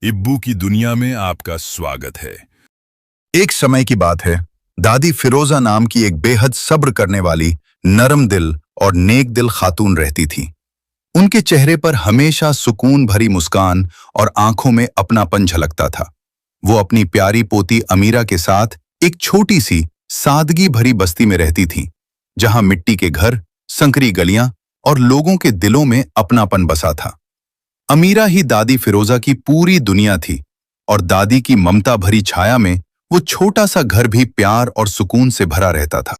इब्बू की दुनिया में आपका स्वागत है। एक समय की बात है। दादी फिरोजा नाम की एक बेहद सब्र करने वाली, नरम दिल और नेक दिल खातून रहती थी। उनके चेहरे पर हमेशा सुकून भरी मुस्कान और आंखों में अपनापन झलकता था। वो अपनी प्यारी पोती अमीरा के साथ एक छोटी सी सादगी भरी बस्ती में रहती थी, जहां मिट्टी के घर, संकरी गलियां और लोगों के दिलों में अपनापन बसा था। अमीरा ही दादी फिरोजा की पूरी दुनिया थी और दादी की ममता भरी छाया में वो छोटा सा घर भी प्यार और सुकून से भरा रहता था।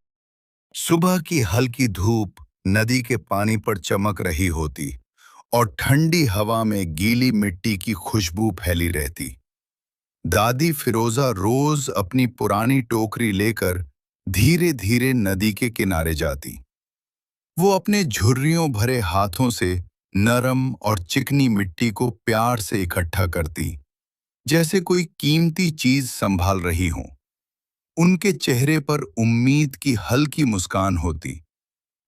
सुबह की हल्की धूप नदी के पानी पर चमक रही होती और ठंडी हवा में गीली मिट्टी की खुशबू फैली रहती। दादी फिरोजा रोज अपनी पुरानी टोकरी लेकर धीरे धीरे नदी के किनारे जाती। वो अपने झुर्रियों भरे हाथों से नरम और चिकनी मिट्टी को प्यार से इकट्ठा करती, जैसे कोई कीमती चीज संभाल रही हो। उनके चेहरे पर उम्मीद की हल्की मुस्कान होती,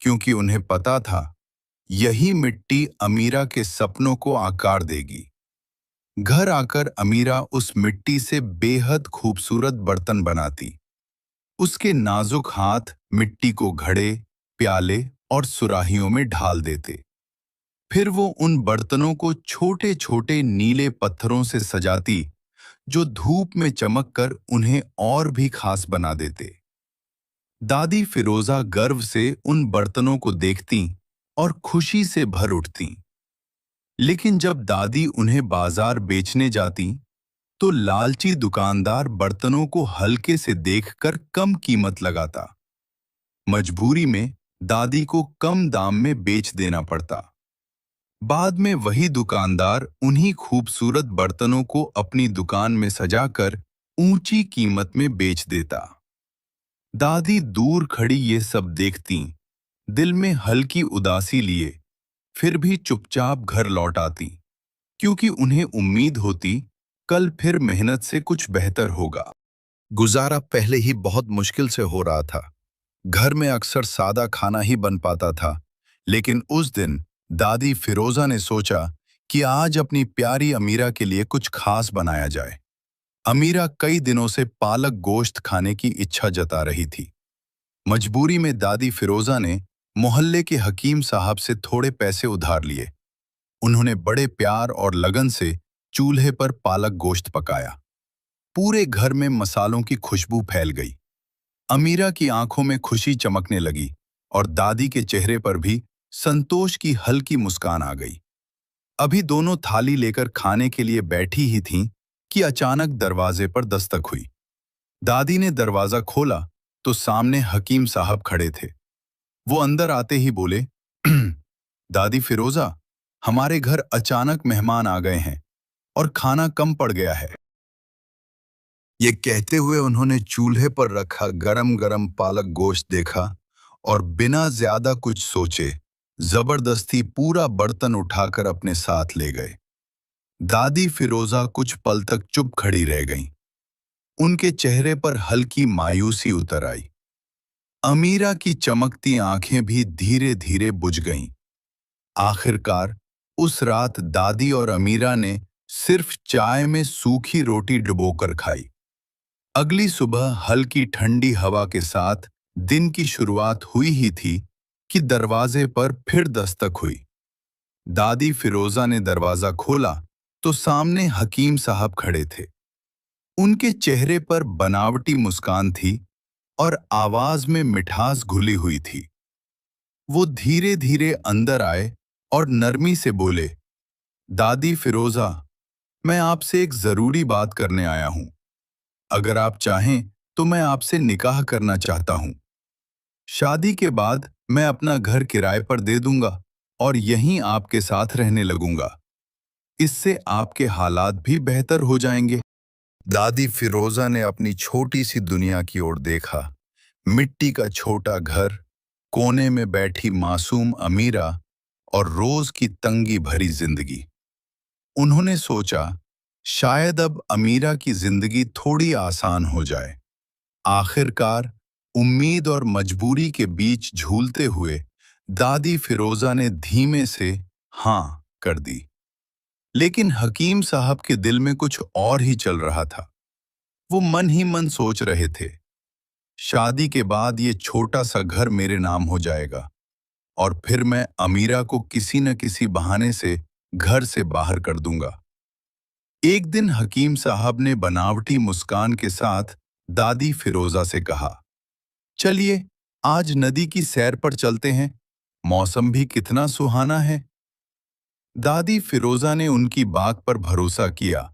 क्योंकि उन्हें पता था यही मिट्टी अमीरा के सपनों को आकार देगी। घर आकर अमीरा उस मिट्टी से बेहद खूबसूरत बर्तन बनाती। उसके नाजुक हाथ मिट्टी को घड़े, प्याले और सुराहियों में ढाल देते। फिर वो उन बर्तनों को छोटे छोटे नीले पत्थरों से सजाती, जो धूप में चमककर उन्हें और भी खास बना देते। दादी फिरोजा गर्व से उन बर्तनों को देखती और खुशी से भर उठती। लेकिन जब दादी उन्हें बाजार बेचने जाती, तो लालची दुकानदार बर्तनों को हल्के से देखकर कम कीमत लगाता। मजबूरी में दादी को कम दाम में बेच देना पड़ता। बाद में वही दुकानदार उन्हीं खूबसूरत बर्तनों को अपनी दुकान में सजाकर ऊंची कीमत में बेच देता। दादी दूर खड़ी ये सब देखती, दिल में हल्की उदासी लिए, फिर भी चुपचाप घर लौट आती, क्योंकि उन्हें उम्मीद होती कल फिर मेहनत से कुछ बेहतर होगा। गुजारा पहले ही बहुत मुश्किल से हो रहा था। घर में अक्सर सादा खाना ही बन पाता था, लेकिन उस दिन दादी फिरोजा ने सोचा कि आज अपनी प्यारी अमीरा के लिए कुछ खास बनाया जाए। अमीरा कई दिनों से पालक गोश्त खाने की इच्छा जता रही थी। मजबूरी में दादी फिरोजा ने मोहल्ले के हकीम साहब से थोड़े पैसे उधार लिए। उन्होंने बड़े प्यार और लगन से चूल्हे पर पालक गोश्त पकाया। पूरे घर में मसालों की खुशबू फैल गई। अमीरा की आंखों में खुशी चमकने लगी और दादी के चेहरे पर भी संतोष की हल्की मुस्कान आ गई। अभी दोनों थाली लेकर खाने के लिए बैठी ही थीं कि अचानक दरवाजे पर दस्तक हुई। दादी ने दरवाजा खोला तो सामने हकीम साहब खड़े थे। वो अंदर आते ही बोले, दादी फिरोजा, हमारे घर अचानक मेहमान आ गए हैं और खाना कम पड़ गया है। ये कहते हुए उन्होंने चूल्हे पर रखा गरम गरम पालक गोश्त देखा और बिना ज्यादा कुछ सोचे जबरदस्ती पूरा बर्तन उठाकर अपने साथ ले गए। दादी फिरोजा कुछ पल तक चुप खड़ी रह गईं। उनके चेहरे पर हल्की मायूसी उतर आई। अमीरा की चमकती आंखें भी धीरे धीरे बुझ गईं। आखिरकार उस रात दादी और अमीरा ने सिर्फ चाय में सूखी रोटी डुबोकर खाई। अगली सुबह हल्की ठंडी हवा के साथ दिन की शुरुआत हुई ही थी कि दरवाजे पर फिर दस्तक हुई। दादी फिरोजा ने दरवाजा खोला तो सामने हकीम साहब खड़े थे। उनके चेहरे पर बनावटी मुस्कान थी और आवाज में मिठास घुली हुई थी। वो धीरे धीरे अंदर आए और नरमी से बोले, दादी फिरोजा, मैं आपसे एक जरूरी बात करने आया हूं। अगर आप चाहें तो मैं आपसे निकाह करना चाहता हूं। शादी के बाद मैं अपना घर किराए पर दे दूंगा और यहीं आपके साथ रहने लगूंगा। इससे आपके हालात भी बेहतर हो जाएंगे। दादी फिरोजा ने अपनी छोटी सी दुनिया की ओर देखा। मिट्टी का छोटा घर, कोने में बैठी मासूम अमीरा और रोज की तंगी भरी जिंदगी। उन्होंने सोचा, शायद अब अमीरा की जिंदगी थोड़ी आसान हो जाए। आखिरकार उम्मीद और मजबूरी के बीच झूलते हुए दादी फिरोजा ने धीमे से हाँ कर दी। लेकिन हकीम साहब के दिल में कुछ और ही चल रहा था। वो मन ही मन सोच रहे थे, शादी के बाद ये छोटा सा घर मेरे नाम हो जाएगा और फिर मैं अमीरा को किसी न किसी बहाने से घर से बाहर कर दूंगा। एक दिन हकीम साहब ने बनावटी मुस्कान के साथ दादी फिरोजा से कहा, चलिए आज नदी की सैर पर चलते हैं, मौसम भी कितना सुहाना है। दादी फिरोजा ने उनकी बात पर भरोसा किया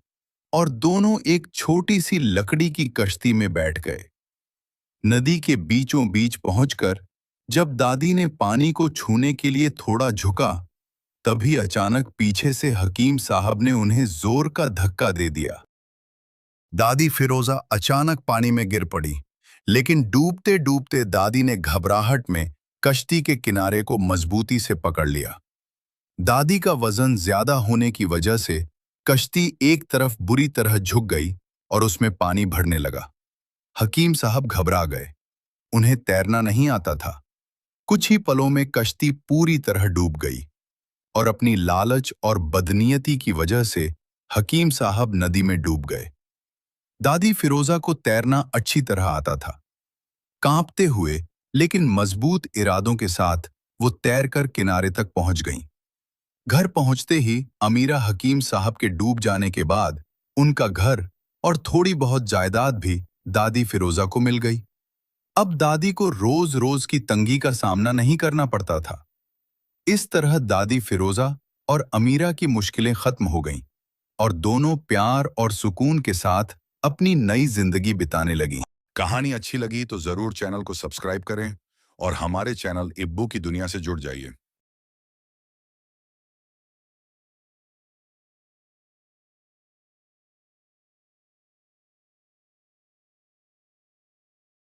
और दोनों एक छोटी सी लकड़ी की कश्ती में बैठ गए। नदी के बीचों बीच पहुंचकर जब दादी ने पानी को छूने के लिए थोड़ा झुका, तभी अचानक पीछे से हकीम साहब ने उन्हें जोर का धक्का दे दिया। दादी फिरोजा अचानक पानी में गिर पड़ी, लेकिन डूबते डूबते दादी ने घबराहट में कश्ती के किनारे को मजबूती से पकड़ लिया। दादी का वजन ज्यादा होने की वजह से कश्ती एक तरफ बुरी तरह झुक गई और उसमें पानी भरने लगा। हकीम साहब घबरा गए, उन्हें तैरना नहीं आता था। कुछ ही पलों में कश्ती पूरी तरह डूब गई और अपनी लालच और बदनीयती की वजह से हकीम साहब नदी में डूब गए। दादी फिरोजा को तैरना अच्छी तरह आता था। कांपते हुए लेकिन मजबूत इरादों के साथ वो तैरकर किनारे तक पहुंच गईं। घर पहुंचते ही अमीरा हकीम साहब के डूब जाने के बाद उनका घर और थोड़ी बहुत जायदाद भी दादी फिरोजा को मिल गई। अब दादी को रोज रोज की तंगी का सामना नहीं करना पड़ता था। इस तरह दादी फिरोजा और अमीरा की मुश्किलें खत्म हो गईं और दोनों प्यार और सुकून के साथ अपनी नई जिंदगी बिताने लगीं। कहानी अच्छी लगी तो जरूर चैनल को सब्सक्राइब करें और हमारे चैनल इब्बू की दुनिया से जुड़ जाइए।